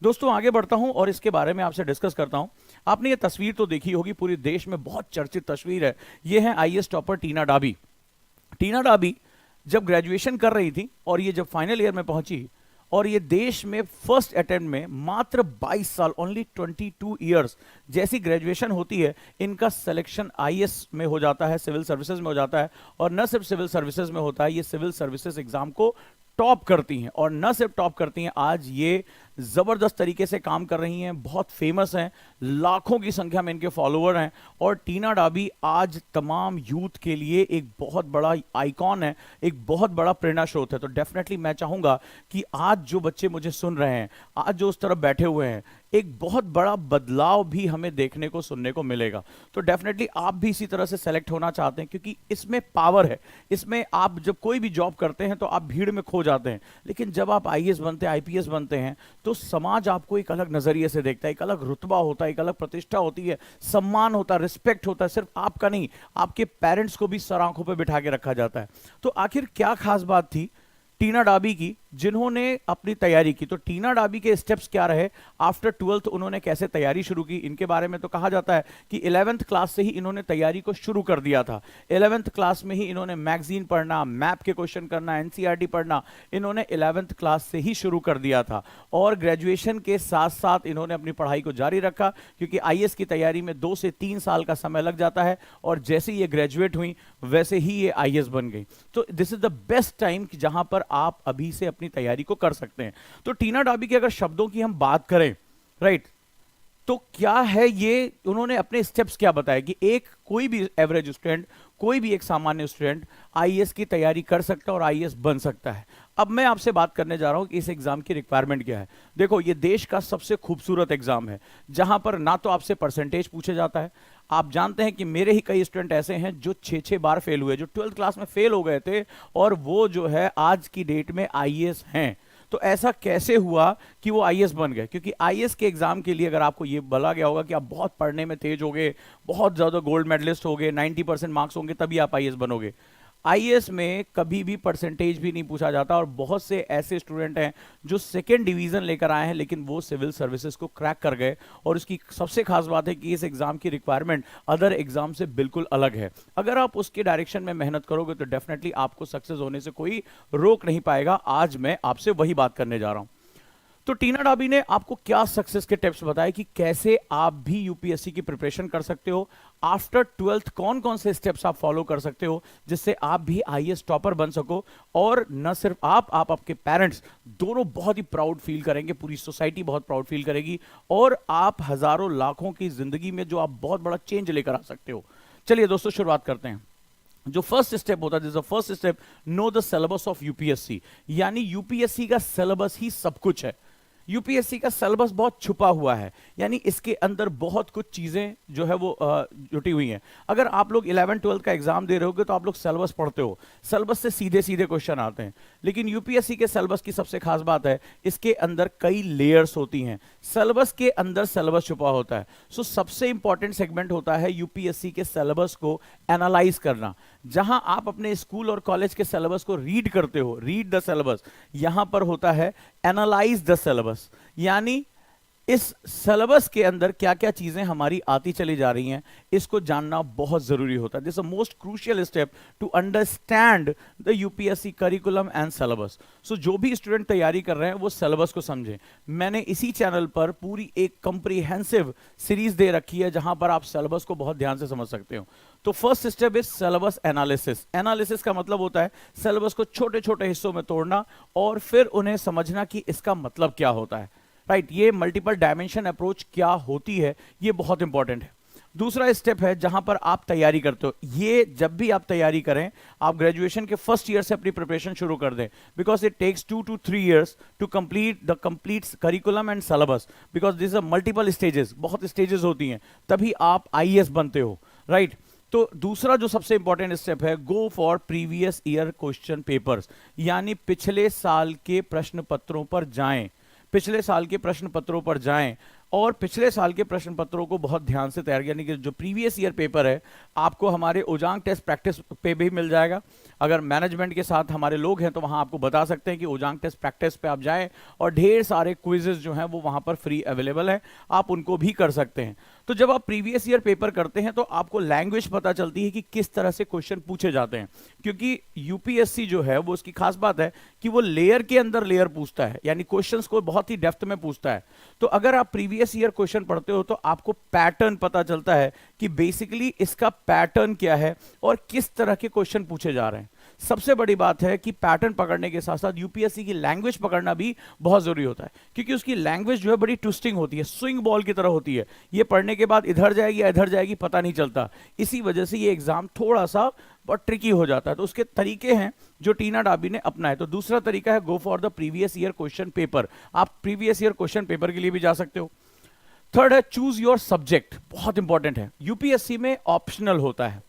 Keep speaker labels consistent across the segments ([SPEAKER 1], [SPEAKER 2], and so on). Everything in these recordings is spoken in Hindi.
[SPEAKER 1] दोस्तों आगे बढ़ता हूं और इसके बारे में आपसे डिस्कस करता हूं। आपने ये तस्वीर तो देखी होगी, पूरी देश में बहुत चर्चित तस्वीर है। ये है आईएएस टॉपर टीना डाबी। टीना डाबी जब ग्रेजुएशन कर रही थी और ये जब फाइनल ईयर में पहुंची और ये देश में फर्स्ट अटेम्प्ट में मात्र 22 साल, ओनली 22 ईयर्स जैसी ग्रेजुएशन होती है, इनका सिलेक्शन आईएएस में हो जाता है, सिविल सर्विसेज में हो जाता है। और न सिर्फ सिविल सर्विसेज में होता है, ये सिविल सर्विसेज एग्जाम को टॉप करती हैं। और न सिर्फ टॉप करती हैं, आज ये जबरदस्त तरीके से काम कर रही हैं, बहुत फेमस हैं, लाखों की संख्या में इनके फॉलोअर हैं। और टीना डाबी आज तमाम यूथ के लिए एक बहुत बड़ा आइकॉन है, एक बहुत बड़ा प्रेरणा स्रोत है। तो डेफिनेटली मैं चाहूंगा कि आज जो बच्चे मुझे सुन रहे हैं, आज जो उस तरफ बैठे हुए हैं, एक बहुत बड़ा बदलाव भी हमें देखने को सुनने को मिलेगा। तो डेफिनेटली आप भी इसी तरह से सेलेक्ट होना चाहते हैं, क्योंकि इसमें पावर है। इसमें आप जब कोई भी जॉब करते हैं तो आप भीड़ में खो जाते हैं, लेकिन जब आप आईएएस बनते हैं, आईपीएस बनते हैं, तो समाज आपको एक अलग नजरिए से देखता है, एक अलग रुतबा होता है, एक अलग प्रतिष्ठा होती है, सम्मान होता है, रिस्पेक्ट होता है। सिर्फ आपका नहीं, आपके पेरेंट्स को भी सर आंखों पर बिठा के रखा जाता है। तो आखिर क्या खास बात थी टीना डाबी की जिन्होंने अपनी तैयारी की? तो टीना डाबी के स्टेप्स क्या रहे? आफ्टर 12th उन्होंने कैसे तैयारी शुरू की? इनके बारे में तो कहा जाता है कि 11th क्लास से ही इन्होंने तैयारी को शुरू कर दिया था। 11th क्लास में ही इन्होंने मैगजीन पढ़ना, मैप के क्वेश्चन करना, एनसीईआरटी पढ़ना, इन्होंने 11th क्लास से ही शुरू कर दिया था। और ग्रेजुएशन के साथ साथ इन्होंने अपनी पढ़ाई को जारी रखा, क्योंकि आईएएस की तैयारी में 2 से 3 साल का समय लग जाता है। और जैसे ये ग्रेजुएट हुई वैसे ही ये आईएएस बन गई। तो this is the best time जहां पर आप अभी से अपनी तैयारी को कर सकते हैं। तो टीना डाबी के अगर शब्दों की हम बात करें, राइट, तो क्या है ये, उन्होंने अपने स्टेप्स क्या बताया कि एक कोई भी एवरेज स्टूडेंट, कोई भी एक सामान्य स्टूडेंट आईएएस की तैयारी कर सकता है और आईएएस बन सकता है। अब मैं आपसे बात करने जा रहा हूं कि इस एग्जाम की रिक्वायरमेंट क्या है। देखो, ये देश का सबसे खूबसूरत एग्जाम है, जहां पर ना तो आपसे परसेंटेज पूछे जाता है। आप जानते हैं कि मेरे ही कई स्टूडेंट ऐसे हैं जो 6-6 बार फेल हुए, जो 12th क्लास में फेल हो गए थे, और वो जो है आज की डेट में आईएएस हैं। तो ऐसा कैसे हुआ कि वो आईएएस बन गए? क्योंकि आईएएस के एग्जाम के लिए अगर आपको ये बोला गया होगा कि आप बहुत पढ़ने में तेज होगे, बहुत ज्यादा गोल्ड मेडलिस्ट होगे, 90% मार्क्स होंगे, तभी आप आईएएस बनोगे। आईएएस में कभी भी परसेंटेज भी नहीं पूछा जाता। और बहुत से ऐसे स्टूडेंट हैं जो सेकेंड डिवीजन लेकर आए हैं, लेकिन वो सिविल सर्विसेज को क्रैक कर गए। और उसकी सबसे खास बात है कि इस एग्जाम की रिक्वायरमेंट अदर एग्जाम से बिल्कुल अलग है। अगर आप उसके डायरेक्शन में मेहनत करोगे तो डेफिनेटली आपको सक्सेस होने से कोई रोक नहीं पाएगा। आज मैं आपसे वही बात करने जा रहा हूं। तो टीना डाबी ने आपको क्या सक्सेस के टिप्स बताए कि कैसे आप भी यूपीएससी की प्रिपरेशन कर सकते हो। आफ्टर 12th कौन कौन से स्टेप्स आप फॉलो कर सकते हो जिससे आप भी आईएएस टॉपर बन सको। और न सिर्फ आप आपके पेरेंट्स दोनों बहुत ही प्राउड फील करेंगे, पूरी सोसाइटी बहुत प्राउड फील करेगी, और आप हजारों लाखों की जिंदगी में जो आप बहुत बड़ा चेंज लेकर आ सकते हो। चलिए दोस्तों, शुरुआत करते हैं। जो फर्स्ट स्टेप होता है, first step, know the syllabus of UPSC. यानी यूपीएससी का सिलेबस ही सब कुछ है। यूपीएससी का सिलेबस बहुत छुपा हुआ है, यानी इसके अंदर बहुत कुछ चीजें जो है वो जुटी हुई हैं। अगर आप लोग 11th-12th का एग्जाम दे रहे होगे तो आप लोग सिलेबस पढ़ते हो, सिलेबस से सीधे सीधे क्वेश्चन आते हैं। लेकिन यूपीएससी के सिलेबस की सबसे खास बात है, इसके अंदर कई लेयर्स होती हैं। सिलेबस के अंदर सिलेबस छुपा होता है। सो सबसे इंपॉर्टेंट सेगमेंट होता है यूपीएससी के सिलेबस को एनालाइज करना। जहां आप अपने स्कूल और कॉलेज के सिलेबस को रीड करते हो, रीड द सिलेबस, यहां पर होता है एनालाइज द सिलेबस। यानी इस सिलेबस के अंदर क्या क्या चीजें हमारी आती चली जा रही हैं, इसको जानना बहुत जरूरी होता है। This is most crucial step to understand the UPSC curriculum and syllabus. So जो भी स्टूडेंट तैयारी कर रहे हैं वो सिलेबस को समझें। मैंने इसी चैनल पर पूरी एक कंप्रीहेंसिव सीरीज दे रखी है जहां पर आप सिलेबस को बहुत ध्यान से समझ सकते हो। तो first step is syllabus analysis. Analysis का मतलब होता है सिलेबस को छोटे छोटे हिस्सों में तोड़ना और फिर उन्हें समझना कि इसका मतलब क्या होता है। राइट, ये मल्टीपल डायमेंशन अप्रोच क्या होती है, ये बहुत इंपॉर्टेंट है। दूसरा स्टेप है जहां पर आप तैयारी करते हो। ये जब भी आप तैयारी करें, आप ग्रेजुएशन के फर्स्ट ईयर से अपनी प्रिपरेशन शुरू कर दें, because it takes 2 to 3 years to complete the complete curriculum and syllabus, because this are multiple stages, बहुत स्टेजेस होती हैं, तभी आप आईएएस बनते हो। राइट, तो दूसरा जो सबसे इंपॉर्टेंट स्टेप है, go for previous year question papers. यानी पिछले साल के प्रश्न पत्रों पर जाएं, पिछले साल के प्रश्न पत्रों पर जाएं। और पिछले साल के प्रश्न पत्रों को बहुत ध्यान से तैयार, यानी कि जो प्रीवियस ईयर पेपर है आपको हमारे ओजांग टेस्ट प्रैक्टिस पे भी मिल जाएगा। अगर मैनेजमेंट के साथ हमारे लोग हैं तो वहां आपको बता सकते हैं कि ओजांग टेस्ट प्रैक्टिस पे आप जाएं, और ढेर सारे क्विजेस जो हैं वो वहां पर फ्री अवेलेबल है, आप उनको भी कर सकते हैं। तो जब आप प्रीवियस ईयर पेपर करते हैं तो आपको लैंग्वेज पता चलती है कि किस तरह से क्वेश्चन पूछे जाते हैं, क्योंकि यूपीएससी जो है वो उसकी खास बात है कि वो लेयर के अंदर लेयर पूछता है, यानी क्वेश्चंस को बहुत ही डेप्थ में पूछता है। तो अगर आप प्रीवियस ईयर क्वेश्चन पढ़ते हो तो आपको पैटर्न पता चलता है कि बेसिकली इसका पैटर्न क्या है और किस तरह के क्वेश्चन पूछे जा रहे हैं। सबसे बड़ी बात है कि पैटर्न पकड़ने के साथ साथ यूपीएससी की लैंग्वेज पकड़ना भी बहुत जरूरी होता है, क्योंकि उसकी लैंग्वेज जो है बड़ी ट्विस्टिंग होती है, स्विंग बॉल की तरह होती है, ये पढ़ने के बाद इधर जाएगी या इधर जाएगी पता नहीं चलता। इसी वजह से ये एग्जाम थोड़ा सा बहुत ट्रिकी हो जाता है। तो उसके तरीके हैं जो टीना डाबी ने अपनाए। तो दूसरा तरीका है go for the previous year question paper, आप प्रीवियस ईयर क्वेश्चन पेपर के लिए भी जा सकते हो। थर्ड है चूज योर सब्जेक्ट, बहुत इंपॉर्टेंट है, यूपीएससी में ऑप्शनल होता है,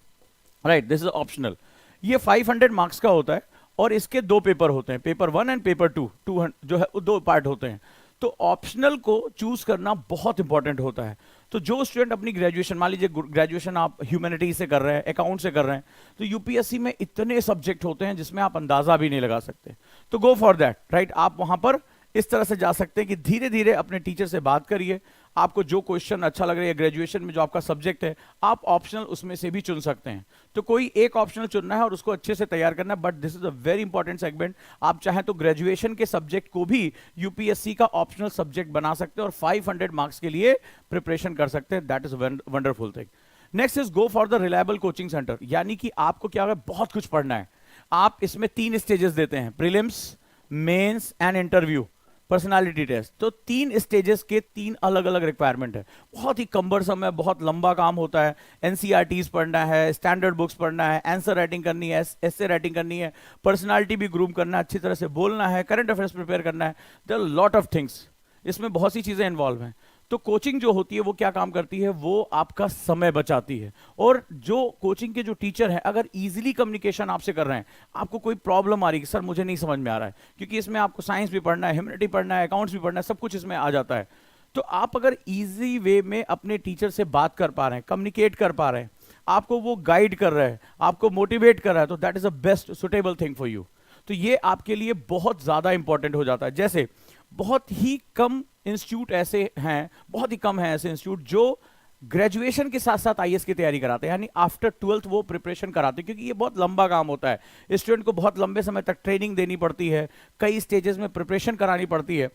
[SPEAKER 1] राइट, दिस इज ऑप्शनल। ये 500 मार्क्स का होता है और इसके दो पेपर होते हैं, पेपर 1 एंड पेपर 2, 200 जो है दो पार्ट होते हैं। तो ऑप्शनल को चूज करना बहुत इंपॉर्टेंट होता है। तो जो स्टूडेंट अपनी ग्रेजुएशन, मान लीजिए ग्रेजुएशन आप ह्यूमैनिटी से कर रहे हैं, अकाउंट से कर रहे हैं, तो यूपीएससी में इतने सब्जेक्ट होते हैं जिसमें आप अंदाजा भी नहीं लगा सकते। तो गो फॉर दैट, राइट, आप वहां पर इस तरह से जा सकते हैं कि धीरे धीरे अपने टीचर से बात करिए, आपको जो क्वेश्चन अच्छा लग रहा है ग्रेजुएशन में जो आपका सब्जेक्ट है, आप ऑप्शनल उसमें से भी चुन सकते हैं। तो कोई एक ऑप्शनल चुनना है और उसको अच्छे से तैयार करना है, but this is a very important segment. आप चाहें तो ग्रेजुएशन के सब्जेक्ट को भी यूपीएससी का ऑप्शनल सब्जेक्ट बना सकते हैं और 500 मार्क्स के लिए प्रिपरेशन कर सकते हैं। That is wonderful thing. Next is go for the reliable coaching centre, यानी कि आपको क्या है, बहुत कुछ पढ़ना है। आप इसमें 3 स्टेजेस देते हैं, prelims, mains and interview, personality test. तो 3 स्टेजेस के 3 अलग अलग रिक्वायरमेंट है, बहुत ही कंबरसम है, बहुत लंबा काम होता है। एनसीईआरटीज पढ़ना है, स्टैंडर्ड बुक्स पढ़ना है, आंसर राइटिंग करनी है, एसे राइटिंग करनी है, पर्सनालिटी भी ग्रूम करना है, अच्छी तरह से बोलना है, करंट अफेयर्स प्रिपेयर करना है। There are lot of things, इसमें बहुत सी चीजें इन्वॉल्व हैं। तो कोचिंग जो होती है वो क्या काम करती है, वो आपका समय बचाती है। और जो कोचिंग के जो टीचर हैं, अगर इजीली कम्युनिकेशन आपसे कर रहे हैं, आपको कोई प्रॉब्लम आ रही है कि सर मुझे नहीं समझ में आ रहा है, क्योंकि इसमें आपको साइंस भी पढ़ना है, ह्यूमैनिटी पढ़ना है, अकाउंट्स भी पढ़ना है, सब कुछ इसमें आ जाता है। तो आप अगर इजी वे में अपने टीचर से बात कर पा रहे हैं, कम्युनिकेट कर पा रहे हैं, आपको वो गाइड कर रहा है, आपको मोटिवेट कर रहा है, तो that is a best suitable thing for you. तो ये आपके लिए बहुत ज्यादा इंपॉर्टेंट हो जाता है। जैसे बहुत ही कम इंस्टीट्यूट ऐसे हैं, बहुत ही कम हैं ऐसे इंस्टीट्यूट जो ग्रेजुएशन के साथ साथ आईएएस की तैयारी कराते हैं, यानी आफ्टर 12th वो प्रिपरेशन कराते हैं, क्योंकि ये बहुत लंबा काम होता है। स्टूडेंट को बहुत लंबे समय तक ट्रेनिंग देनी पड़ती है, कई स्टेजेस में प्रिपरेशन करानी पड़ती है।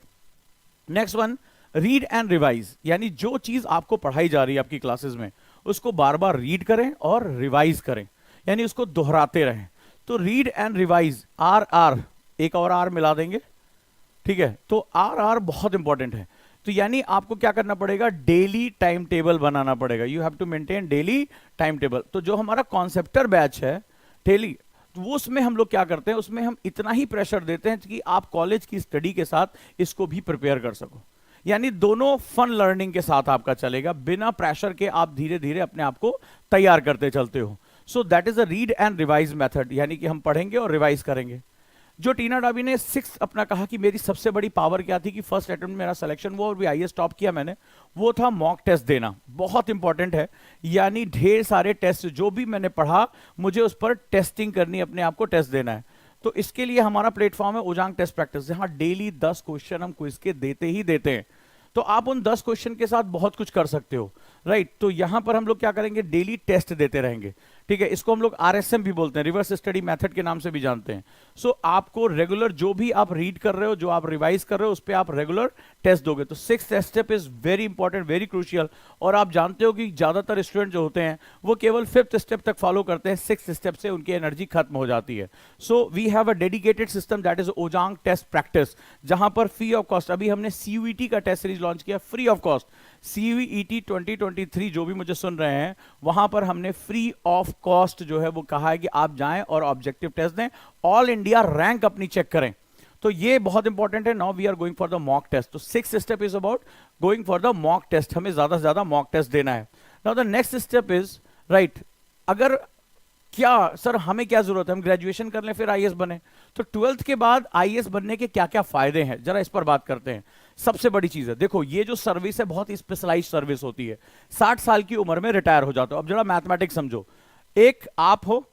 [SPEAKER 1] Next one, read and revise, यानी जो चीज आपको पढ़ाई जा रही है आपकी क्लासेस में, उसको बार बार रीड करें और रिवाइज करें, यानी उसको दोहराते रहें। तो रीड एंड रिवाइज, आर, एक और आर मिला देंगे, ठीक है। तो आर बहुत इंपॉर्टेंट है। तो यानी आपको क्या करना पड़ेगा, डेली टाइम टेबल बनाना पड़ेगा। You have to maintain daily time table. तो जो हमारा कॉन्सेप्टर बैच है डेली, तो वो उसमें हम लोग क्या करते हैं, उसमें हम इतना ही प्रेशर देते हैं कि आप कॉलेज की स्टडी के साथ इसको भी प्रिपेयर कर सको, यानी दोनों फन लर्निंग के साथ आपका चलेगा, बिना प्रेशर के आप धीरे धीरे अपने आप को तैयार करते चलते हो। So that is a read and revise method, यानी कि हम पढ़ेंगे और रिवाइज करेंगे। जो टीना डाबी ने 6 अपना कहा कि मेरी सबसे बड़ी पावर क्या थी कि फर्स्ट अटेम्प्ट मेरा सिलेक्शन हुआ और भी आईएएस टॉप किया मैंने, वो था मॉक टेस्ट देना। बहुत इंपॉर्टेंट है, यानी ढेर सारे टेस्ट जो भी मैंने पढ़ा मुझे उस पर टेस्टिंग करनी, अपने आप को टेस्ट देना है। तो इसके लिए हमारा प्लेटफॉर्म है ओजांग टेस्ट प्रैक्टिस, जहां डेली 10 क्वेश्चन हम क्विज के देते ही देते हैं। तो आप उन 10 क्वेश्चन के साथ बहुत कुछ कर सकते हो, राइट। तो यहां पर हम लोग क्या करेंगे, डेली टेस्ट देते रहेंगे, ठीक है। इसको हम लोग आरएसएम भी बोलते हैं, रिवर्स स्टडी मेथड के नाम से भी जानते हैं। सो आपको रेगुलर जो भी आप रीड कर रहे हो, जो आप रिवाइज कर रहे हो, उस पर आप रेगुलर टेस्ट दोगे। तो 6th step is very important, very crucial. और आप जानते हो कि ज्यादातर स्टूडेंट जो होते हैं वो केवल 5th स्टेप तक फॉलो करते हैं, 6th स्टेप से उनकी एनर्जी खत्म हो जाती है। So we have a dedicated system that is ओजांग टेस्ट प्रैक्टिस, जहां पर फ्री ऑफ कॉस्ट, अभी हमने सीयूईटी का टेस्ट सीरीज लॉन्च किया फ्री ऑफ कॉस्ट। सीयूईटी 2023 जो भी मुझे सुन रहे हैं, वहां पर हमने फ्री ऑफ कॉस्ट जो है वो कहा है कि आप जाएं और ऑब्जेक्टिव टेस्ट दें, ऑल इंडिया रैंक अपनी चेक करें। तो ये बहुत इंपॉर्टेंट है। Now we are going for the mock test. तो 6th step is about going for the mock test, हमें ज्यादा से ज्यादा मॉक टेस्ट देना है। Now the next step is, right, अगर क्या सर हमें क्या जरूरत है, हम ग्रेजुएशन कर लें फिर आईएएस बने? तो 12th के बाद आईएएस बनने के क्या क्या फायदे हैं, जरा इस पर बात करते हैं। सबसे बड़ी चीज है, देखो ये जो सर्विस है बहुत ही स्पेशलाइज सर्विस होती है। 60 साल की उम्र में रिटायर हो जाते हो। अब जरा मैथमेटिक्स समझो, एक आप हो,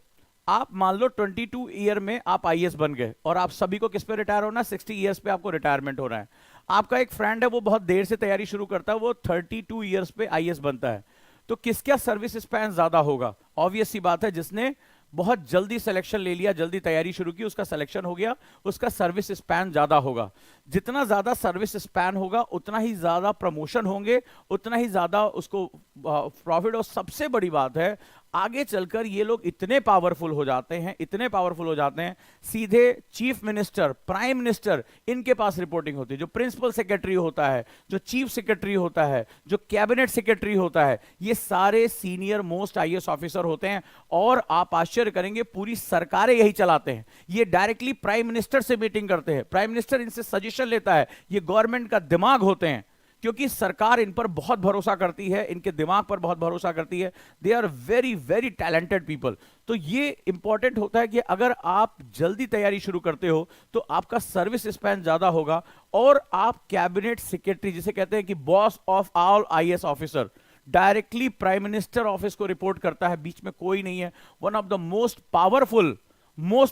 [SPEAKER 1] आप मान लो 22 ईयर में आप आईएएस बन गए, और आप सभी को किस पे रिटायर होना है, 60 ईयर्स पे आपको रिटायरमेंट हो रहा है। आपका एक फ्रेंड है वो बहुत देर से तैयारी शुरू करता है, वो 32 ईयर्स पे आईएएस बनता है। तो किसका सर्विस स्पैन ज्यादा होगा? ऑब्वियस सी बात है, जिसने बहुत जल्दी सिलेक्शन ले लिया, जल्दी तैयारी शुरू की, उसका सिलेक्शन हो गया, उसका सर्विस स्पैन ज्यादा होगा। जितना ज्यादा सर्विस स्पैन होगा उतना ही ज्यादा प्रमोशन होंगे, उतना ही ज्यादा उसको प्रॉफिट। और सबसे बड़ी बात है, आगे चलकर ये लोग इतने पावरफुल हो जाते हैं, इतने पावरफुल हो जाते हैं, सीधे चीफ मिनिस्टर, प्राइम मिनिस्टर, इनके पास रिपोर्टिंग होती है। जो प्रिंसिपल सेक्रेटरी होता है, जो चीफ सेक्रेटरी होता है, जो कैबिनेट सेक्रेटरी होता है, ये सारे सीनियर मोस्ट आईएएस ऑफिसर होते हैं। और आप आश्चर्य करेंगे, पूरी सरकारें यही चलाते हैं। ये डायरेक्टली प्राइम मिनिस्टर से मीटिंग करते हैं, प्राइम मिनिस्टर इनसे सजेशन लेता है, ये गवर्नमेंट का दिमाग होते हैं, क्योंकि सरकार इन पर बहुत भरोसा करती है, इनके दिमाग पर बहुत भरोसा करती है। They are very very talented people. तो ये इंपॉर्टेंट होता है कि अगर आप जल्दी तैयारी शुरू करते हो तो आपका सर्विस स्पैन ज्यादा होगा, और आप कैबिनेट सेक्रेटरी, जिसे कहते हैं कि boss of all IAS officer, directly prime minister office को रिपोर्ट करता है, बीच में कोई नहीं है। One of the most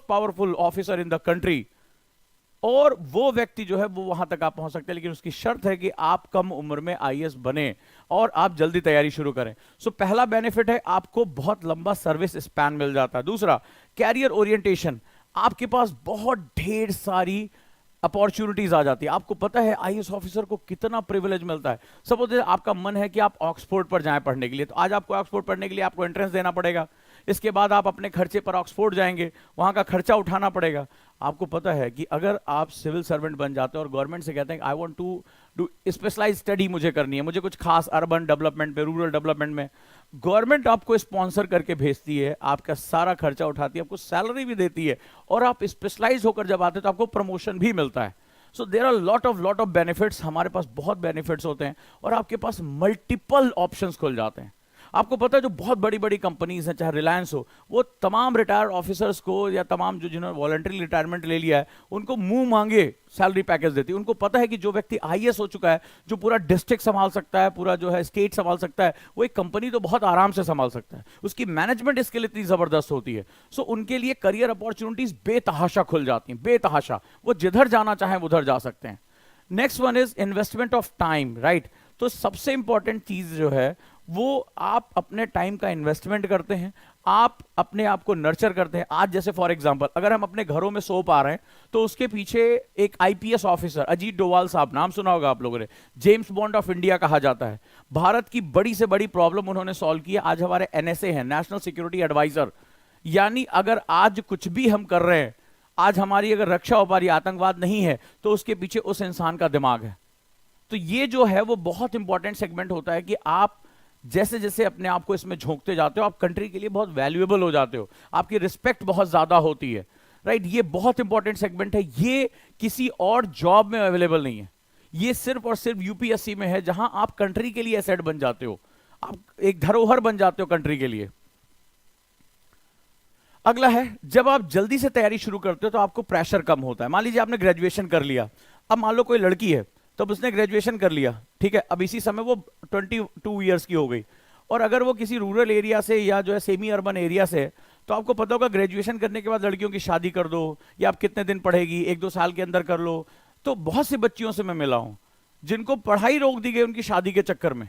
[SPEAKER 1] powerful officer in the country. और वो व्यक्ति जो है वो वहां तक आप पहुंच सकते हैं, लेकिन उसकी शर्त है कि आप कम उम्र में आईएएस बने और आप जल्दी तैयारी शुरू करें। सो पहला बेनिफिट है, आपको बहुत लंबा सर्विस स्पैन मिल जाता है। दूसरा, कैरियर ओरिएंटेशन, आपके पास बहुत ढेर सारी अपॉर्चुनिटीज आ जाती है। आपको पता है आईएएस ऑफिसर को कितना प्रिविलेज मिलता है। सपोज आपका मन है कि आप ऑक्सफोर्ड पर जाएं पढ़ने के लिए, तो आज आपको ऑक्सफोर्ड पढ़ने के लिए आपको एंट्रेंस देना पड़ेगा। इसके बाद आप अपने खर्चे पर ऑक्सफोर्ड जाएंगे, वहां का खर्चा उठाना पड़ेगा। आपको पता है कि अगर आप सिविल सर्वेंट बन जाते हो और गवर्नमेंट से कहते हैं I want to do specialize study, मुझे करनी है, मुझे कुछ खास अर्बन डेवलपमेंट पे, रूरल डेवलपमेंट में, गवर्नमेंट आपको स्पॉन्सर करके भेजती है, आपका सारा खर्चा उठाती है, आपको सैलरी भी देती है, और आप स्पेशलाइज होकर जब आते हैं तो आपको प्रमोशन भी मिलता है। So there are lot of benefits. हमारे पास बहुत बेनिफिट्स होते हैं, और आपके पास मल्टीपल ऑप्शंस खुल जाते हैं। आपको पता है जो बहुत बड़ी बड़ी कंपनीज हैं, चाहे रिलायंस हो, वो तमाम रिटायर्ड ऑफिसर्स को, या तमाम जो जिन्होंने वॉलंटरी रिटायरमेंट ले लिया है, उनको मुंह मांगे सैलरी पैकेज देती है। उनको पता है कि जो व्यक्ति आईएएस हो चुका है, जो पूरा डिस्ट्रिक्ट संभाल सकता है, पूरा जो है स्टेट संभाल सकता है, वो एक कंपनी तो बहुत आराम से संभाल सकता है, उसकी मैनेजमेंट स्किल इतनी जबरदस्त होती है। सो उनके लिए करियर अपॉर्चुनिटीज बेतहाशा खुल जाती हैं, बेतहाशा। वो जिधर जाना चाहें उधर जा सकते हैं। Next one is investment of time, right. तो सबसे इंपॉर्टेंट चीज जो है वो आप अपने टाइम का इन्वेस्टमेंट करते हैं, आप अपने आप को नर्चर करते हैं। आज जैसे फॉर एग्जांपल अगर हम अपने घरों में सो पा रहे हैं, तो उसके पीछे एक आईपीएस ऑफिसर अजीत डोवाल साहब, नाम सुना होगा आप लोगों ने, जेम्स बॉन्ड ऑफ इंडिया कहा जाता है। भारत की बड़ी से बड़ी प्रॉब्लम उन्होंने सॉल्व की है। आज हमारे एनएसए हैं, नेशनल सिक्योरिटी एडवाइजर, यानी अगर आज कुछ भी हम कर रहे हैं, आज हमारी अगर रक्षा हो पा रही, आतंकवाद नहीं है, तो उसके पीछे उस इंसान का दिमाग है। तो ये जो है वो बहुत इंपॉर्टेंट सेगमेंट होता है कि आप जैसे जैसे अपने आप को इसमें झोंकते जाते हो, आप कंट्री के लिए बहुत वैल्यूएबल हो जाते हो, आपकी रिस्पेक्ट बहुत ज्यादा होती है, राइट। ये बहुत इंपॉर्टेंट सेगमेंट है, ये किसी और जॉब में अवेलेबल नहीं है, ये सिर्फ और सिर्फ यूपीएससी में है, जहां आप कंट्री के लिए एसेट बन जाते हो, आप एक धरोहर बन जाते हो कंट्री के लिए। अगला है, जब आप जल्दी से तैयारी शुरू करते हो तो आपको प्रेशर कम होता है। मान लीजिए आपने ग्रेजुएशन कर लिया, अब मान लो कोई लड़की है, तब उसने ग्रेजुएशन कर लिया, ठीक है, अब इसी समय वो 22 ईयर्स की हो गई, और अगर वो किसी रूरल एरिया से या जो है सेमी अर्बन एरिया से है, तो आपको पता होगा ग्रेजुएशन करने के बाद लड़कियों की शादी कर दो, या आप कितने दिन पढ़ेगी, 1-2 साल के अंदर कर लो। तो बहुत सी बच्चियों से मैं मिला हूं जिनको पढ़ाई रोक दी गई उनकी शादी के चक्कर में।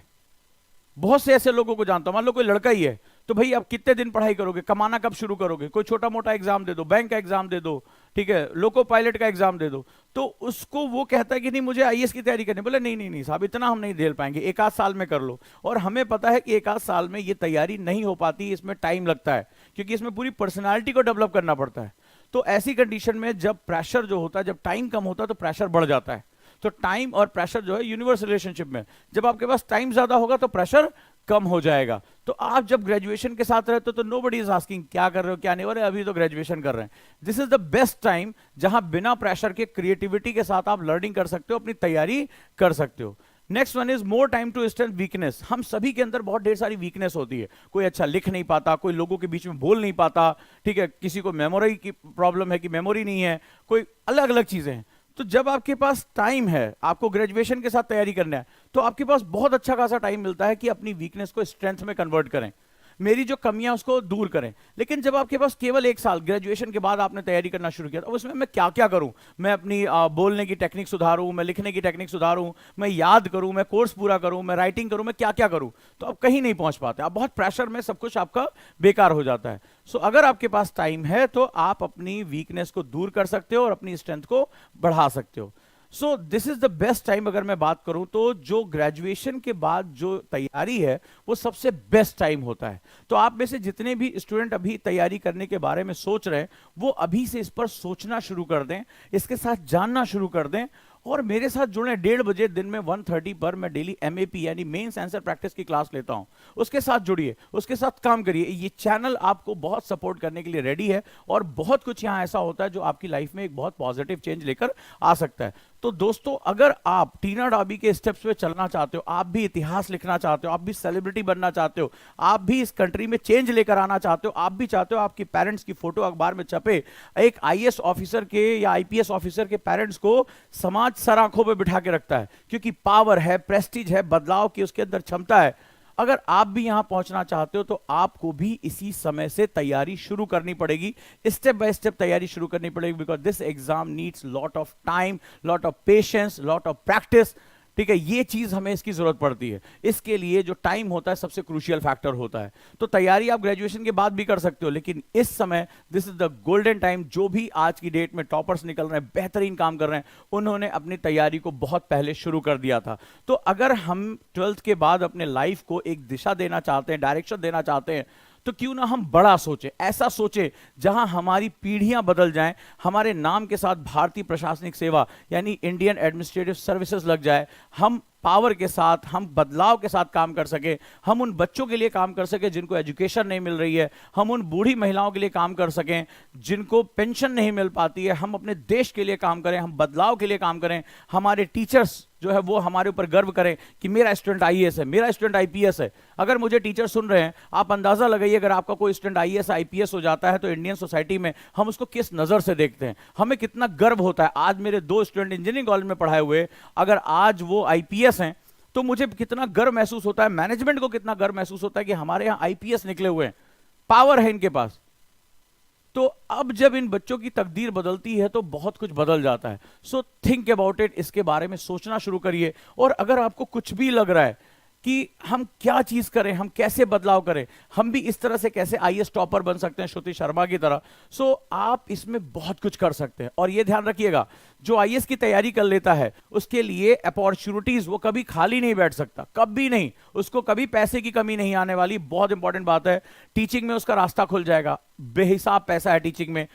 [SPEAKER 1] बहुत से ऐसे लोगों को जानता हूं। मान लो कोई लड़का ही है, तो भाई आप कितने दिन पढ़ाई करोगे, कमाना कब शुरू करोगे, कोई छोटा मोटा एग्जाम दे दो, बैंक का एग्जाम दे दो, ठीक है, लोको पायलट का एग्जाम दे दो, तो उसको वो कहता है कि नहीं मुझे आईएएस की तैयारी करनी। बोले नहीं नहीं नहीं साहब, इतना हम नहीं झेल पाएंगे, 1-8 साल में कर लो। और हमें पता है कि 1-8 साल में ये तैयारी नहीं हो पाती, इसमें टाइम लगता है, क्योंकि इसमें पूरी पर्सनैलिटी को डेवलप करना पड़ता है। तो ऐसी कंडीशन में जब प्रेशर जो होता है, जब टाइम कम होता है, तो प्रेशर बढ़ जाता है। तो टाइम और प्रेशर जो है यूनिवर्स रिलेशनशिप में, जब आपके पास टाइम ज्यादा होगा तो प्रेशर कम हो जाएगा। तो आप जब ग्रेजुएशन के साथ रहते हो तो नोबडी इज आस्किंग क्या कर रहे हो क्या नहीं, अरे अभी तो ग्रेजुएशन कर रहे हैं। This is the best time जहां बिना प्रेशर के क्रिएटिविटी के साथ आप लर्निंग कर सकते हो, अपनी तैयारी कर सकते हो। Next one is more time to strength weakness. हम सभी के अंदर बहुत ढेर सारी वीकनेस होती है, कोई अच्छा लिख नहीं पाता, कोई लोगों के बीच में बोल नहीं पाता, ठीक है, किसी को मेमोरी की प्रॉब्लम है कि मेमोरी नहीं है, कोई अलग अलग चीजें हैं। तो जब आपके पास टाइम है, आपको ग्रेजुएशन के साथ तैयारी करना है, तो आपके पास बहुत अच्छा खासा टाइम मिलता है कि अपनी वीकनेस को स्ट्रेंथ में कन्वर्ट करें, मेरी जो कमियां उसको दूर करें। लेकिन जब आपके पास केवल 1 साल ग्रेजुएशन के बाद आपने तैयारी करना शुरू किया, तो उसमें मैं क्या क्या करूं, मैं अपनी बोलने की टेक्निक सुधारूं, मैं लिखने की टेक्निक सुधारूं, मैं याद करूं, मैं कोर्स पूरा करूं, मैं राइटिंग करूं, मैं क्या क्या करूं, तो आप कहीं नहीं पहुंच पाते, आप बहुत प्रेशर में, सब कुछ आपका बेकार हो जाता है। सो अगर आपके पास टाइम है तो आप अपनी वीकनेस को दूर कर सकते हो और अपनी स्ट्रेंथ को बढ़ा सकते हो। So this is the best time. अगर मैं बात करूं तो जो ग्रेजुएशन के बाद जो तैयारी है वो सबसे बेस्ट टाइम होता है। तो आप में से जितने भी स्टूडेंट अभी तैयारी करने के बारे में सोच रहे हैं, वो अभी से इस पर सोचना शुरू कर दें, इसके साथ जानना शुरू कर दें, और मेरे साथ जुड़े। 1:30 बजे दिन में 1:30 पर मैं डेली एमएपी यानी मेंस आंसर प्रैक्टिस की क्लास लेता हूं, उसके साथ जुड़िए, उसके साथ काम करिए। ये चैनल आपको बहुत सपोर्ट करने के लिए रेडी है, और बहुत कुछ यहां ऐसा होता है जो आपकी लाइफ में एक बहुत पॉजिटिव चेंज लेकर आ सकता है। तो दोस्तों, अगर आप टीना डाबी के स्टेप्स पे चलना चाहते हो, आप भी इतिहास लिखना चाहते हो, आप भी सेलिब्रिटी बनना चाहते हो, आप भी इस कंट्री में चेंज लेकर आना चाहते हो, आप भी चाहते हो आपके पेरेंट्स की फोटो अखबार में छपे, एक आईएएस ऑफिसर के या आईपीएस ऑफिसर के पेरेंट्स को समाज सर आंखों पे बिठा के रखता है, क्योंकि पावर है, प्रेस्टीज है, बदलाव की उसके अंदर क्षमता है। अगर आप भी यहां पहुंचना चाहते हो तो आपको भी इसी समय से तैयारी शुरू करनी पड़ेगी, स्टेप बाय स्टेप तैयारी शुरू करनी पड़ेगी, because this exam needs lot of time, lot of patience, lot of practice. ठीक है, ये चीज हमें इसकी जरूरत पड़ती है। इसके लिए जो टाइम होता है सबसे क्रूशियल फैक्टर होता है। तो तैयारी आप ग्रेजुएशन के बाद भी कर सकते हो, लेकिन इस समय this is the golden time. जो भी आज की डेट में टॉपर्स निकल रहे हैं, बेहतरीन काम कर रहे हैं, उन्होंने अपनी तैयारी को बहुत पहले शुरू कर दिया था। तो अगर हम 12th के बाद अपने लाइफ को एक दिशा देना चाहते हैं, डायरेक्शन देना चाहते हैं, तो क्यों ना हम बड़ा सोचें, ऐसा सोचें जहां हमारी पीढ़ियां बदल जाएं, हमारे नाम के साथ भारतीय प्रशासनिक सेवा यानी इंडियन एडमिनिस्ट्रेटिव सर्विसेज लग जाए, हम पावर के साथ, हम बदलाव के साथ काम कर सके, हम उन बच्चों के लिए काम कर सके जिनको एजुकेशन नहीं मिल रही है, हम उन बूढ़ी महिलाओं के लिए काम कर सकें जिनको पेंशन नहीं मिल पाती है, हम अपने देश के लिए काम करें, हम बदलाव के लिए काम करें, हमारे टीचर्स जो है वो हमारे ऊपर गर्व करें कि मेरा स्टूडेंट आईएएस है, मेरा स्टूडेंट आईपीएस है। अगर मुझे टीचर सुन रहे हैं, आप अंदाजा लगाइए, अगर आपका कोई स्टूडेंट आईएएस आईपीएस हो जाता है तो इंडियन सोसाइटी में हम उसको किस नजर से देखते हैं, हमें कितना गर्व होता है। आज मेरे 2 स्टूडेंट इंजीनियरिंग कॉलेज में पढ़ाए हुए, अगर आज वो आईपीएस हैं तो मुझे कितना गर्व महसूस होता है, मैनेजमेंट को कितना गर्व महसूस होता है कि हमारे यहां आईपीएस निकले हुए हैं, पावर है इनके पास। तो अब जब इन बच्चों की तकदीर बदलती है तो बहुत कुछ बदल जाता है। सो थिंक अबाउट इट, इसके बारे में सोचना शुरू करिए। और अगर आपको कुछ भी लग रहा है कि हम क्या चीज करें, हम कैसे बदलाव करें, हम भी इस तरह से कैसे आईएएस टॉपर बन सकते हैं श्रुति शर्मा की तरह, सो आप इसमें बहुत कुछ कर सकते हैं। और ये ध्यान रखिएगा, जो आईएएस की तैयारी कर लेता है उसके लिए अपॉर्चुनिटीज, वो कभी खाली नहीं बैठ सकता, कभी नहीं, उसको कभी पैसे की कमी नहीं आने वाली। बहुत इंपॉर्टेंट बात है, टीचिंग में उसका रास्ता खुल जाएगा, बेहिसाब पैसा है टीचिंग में।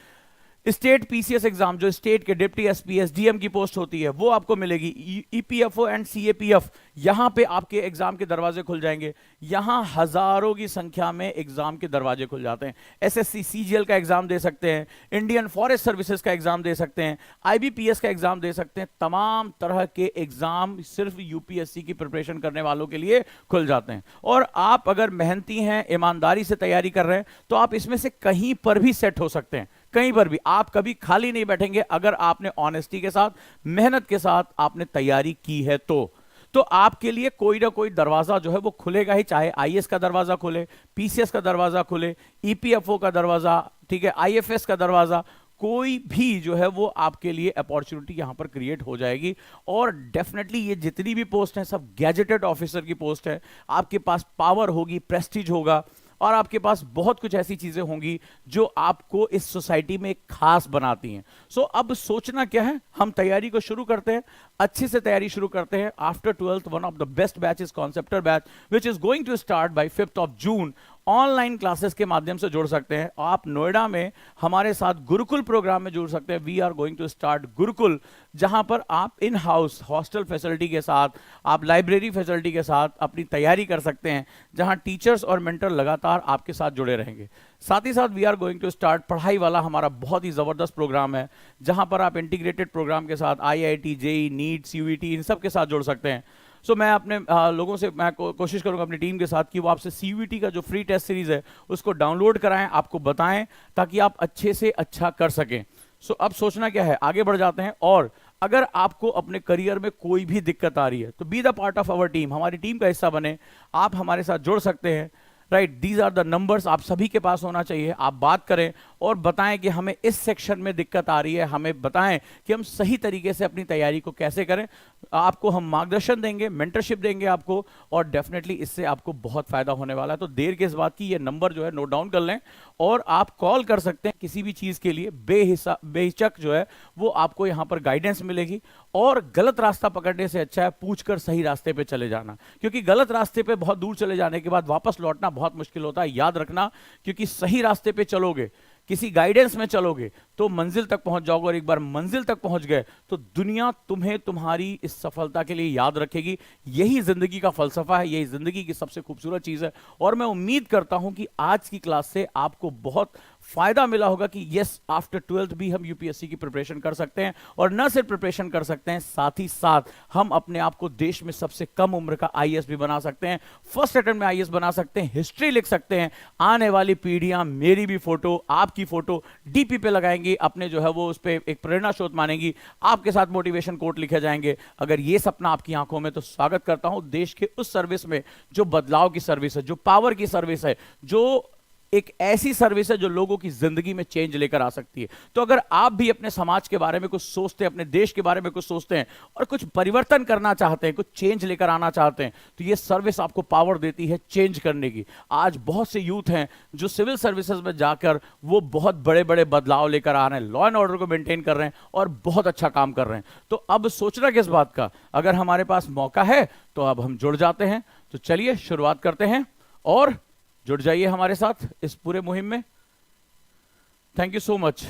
[SPEAKER 1] स्टेट पीसीएस एग्जाम, जो स्टेट के डिप्टी एसपी एसडीएम की पोस्ट होती है, वो आपको मिलेगी। ईपीएफओ एंड सीएपीएफ, यहां पे आपके एग्जाम के दरवाजे खुल जाएंगे। यहां हजारों की संख्या में एग्जाम के दरवाजे खुल जाते हैं। एसएससी सीजीएल का एग्जाम दे सकते हैं, इंडियन फॉरेस्ट सर्विसेज का एग्जाम दे सकते हैं, आईबीपीएस का एग्जाम दे सकते हैं। तमाम तरह के एग्जाम सिर्फ यूपीएससी की प्रिपरेशन करने वालों के लिए खुल जाते हैं। और आप अगर मेहनती हैं, ईमानदारी से तैयारी कर रहे हैं, तो आप इसमें से कहीं पर भी सेट हो सकते हैं, कहीं पर भी। आप कभी खाली नहीं बैठेंगे अगर आपने ऑनेस्टी के साथ, मेहनत के साथ आपने तैयारी की है। तो आपके लिए कोई ना कोई दरवाजा जो है वो खुलेगा ही, चाहे आईएएस का दरवाजा खुले, पीसीएस का दरवाजा खुले, ईपीएफओ का दरवाजा, ठीक है, आईएफएस का दरवाजा, कोई भी जो है वो आपके लिए अपॉर्चुनिटी यहां पर क्रिएट हो जाएगी। और डेफिनेटली ये जितनी भी पोस्ट हैं सब गैजेटेड ऑफिसर की पोस्ट है। आपके पास पावर होगी, प्रेस्टीज होगा, और आपके पास बहुत कुछ ऐसी चीजें होंगी जो आपको इस सोसाइटी में एक खास बनाती हैं। सो अब सोचना क्या है, हम तैयारी को शुरू करते हैं, अच्छे से तैयारी शुरू करते हैं। After 12th one of the best batch is concepter batch which is going to start by 5th of June। Online classes के माध्यम से जुड़ सकते हैं आप। नोएडा में हमारे साथ गुरुकुल प्रोग्राम में जुड़ सकते हैं। We are going to start Gurukul, जहां पर आप इन हाउस हॉस्टल फैसिलिटी के साथ, आप लाइब्रेरी फैसिलिटी के साथ अपनी तैयारी कर सकते हैं, जहां टीचर्स और मेंटर लगातार आपके साथ जुड़े रहेंगे। साथ ही साथ we are going to start पढ़ाई वाला हमारा बहुत ही जबरदस्त प्रोग्राम है, जहां पर आप इंटीग्रेटेड प्रोग्राम के साथ आईआईटी, जेईई, नीट, सीयूईटी इन सब के साथ जुड़ सकते हैं। सो मैं अपने लोगों से मैं कोशिश करूंगा अपनी टीम के साथ कि वो आपसे सीयूईटी का जो फ्री टेस्ट सीरीज है उसको डाउनलोड कराएं, आपको बताएं, ताकि आप अच्छे से अच्छा कर सकें। सो अब सोचना क्या है, आगे बढ़ जाते हैं। और अगर आपको अपने करियर में कोई भी दिक्कत आ रही है तो be the part of our team, हमारी टीम का हिस्सा बने, आप हमारे साथ जुड़ सकते हैं। Right, these are the numbers, आप सभी के पास होना चाहिए। आप बात करें और बताएं कि हमें इस सेक्शन में दिक्कत आ रही है, हमें बताएं कि हम सही तरीके से अपनी तैयारी को कैसे करें। आपको हम मार्गदर्शन देंगे, मेंटरशिप देंगे आपको, और डेफिनेटली इससे आपको बहुत फायदा होने वाला है। तो देर किस बात की, ये नंबर जो है नोट डाउन कर लें, और आप कॉल कर सकते हैं किसी भी चीज के लिए, बेहिचक जो है वो आपको यहां पर गाइडेंस मिलेगी। और गलत रास्ता पकड़ने से अच्छा है पूछकर सही रास्ते पे चले जाना, क्योंकि गलत रास्ते पे बहुत दूर चले जाने के बाद वापस लौटना बहुत मुश्किल होता है, याद रखना। क्योंकि सही रास्ते पे चलोगे, किसी गाइडेंस में चलोगे तो मंजिल तक पहुंच जाओगे, और एक बार मंजिल तक पहुंच गए तो दुनिया तुम्हें तुम्हारी इस सफलता के लिए याद रखेगी। यही जिंदगी का फलसफा है, यही जिंदगी की सबसे खूबसूरत चीज है। और मैं उम्मीद करता हूं कि आज की क्लास से आपको बहुत फायदा मिला होगा कि यस, आफ्टर 12th भी हम यूपीएससी की प्रिपरेशन कर सकते हैं, और न सिर्फ प्रिपरेशन कर सकते हैं, साथ ही साथ हम अपने आप को देश में सबसे कम उम्र का आईएएस भी बना सकते हैं, फर्स्ट अटेम्प्ट में आईएएस बना सकते हैं, हिस्ट्री लिख सकते हैं। आने वाली पीढ़ियां मेरी भी फोटो, आपकी फोटो डीपी पे लगाएंगी, अपने जो है वो उस पर एक प्रेरणा स्रोत मानेंगी, आपके साथ मोटिवेशन कोट लिखे जाएंगे। अगर ये सपना आपकी आंखों में, तो स्वागत करता हूं देश के उस सर्विस में जो बदलाव की सर्विस है, जो पावर की सर्विस है, जो एक ऐसी सर्विस है जो लोगों की जिंदगी में चेंज लेकर आ सकती है। तो अगर आप भी अपने समाज के बारे में कुछ सोचते हैं, अपने देश के बारे में कुछ सोचते हैं, और कुछ परिवर्तन करना चाहते हैं, कुछ चेंज लेकर आना चाहते हैं, तो ये सर्विस आपको पावर देती है चेंज करने की। आज बहुत से यूथ हैं जो सिविल सर्विसेज में जाकर वो बहुत बड़े बड़े बदलाव लेकर आ रहे हैं, लॉ एंड ऑर्डर को मेंटेन कर रहे हैं, और बहुत अच्छा काम कर रहे हैं। तो अब सोचना किस बात का, अगर हमारे पास मौका है तो अब हम जुड़ जाते हैं। तो चलिए शुरुआत करते हैं, और जुड़ जाइए हमारे साथ इस पूरे मुहिम में। Thank you so much.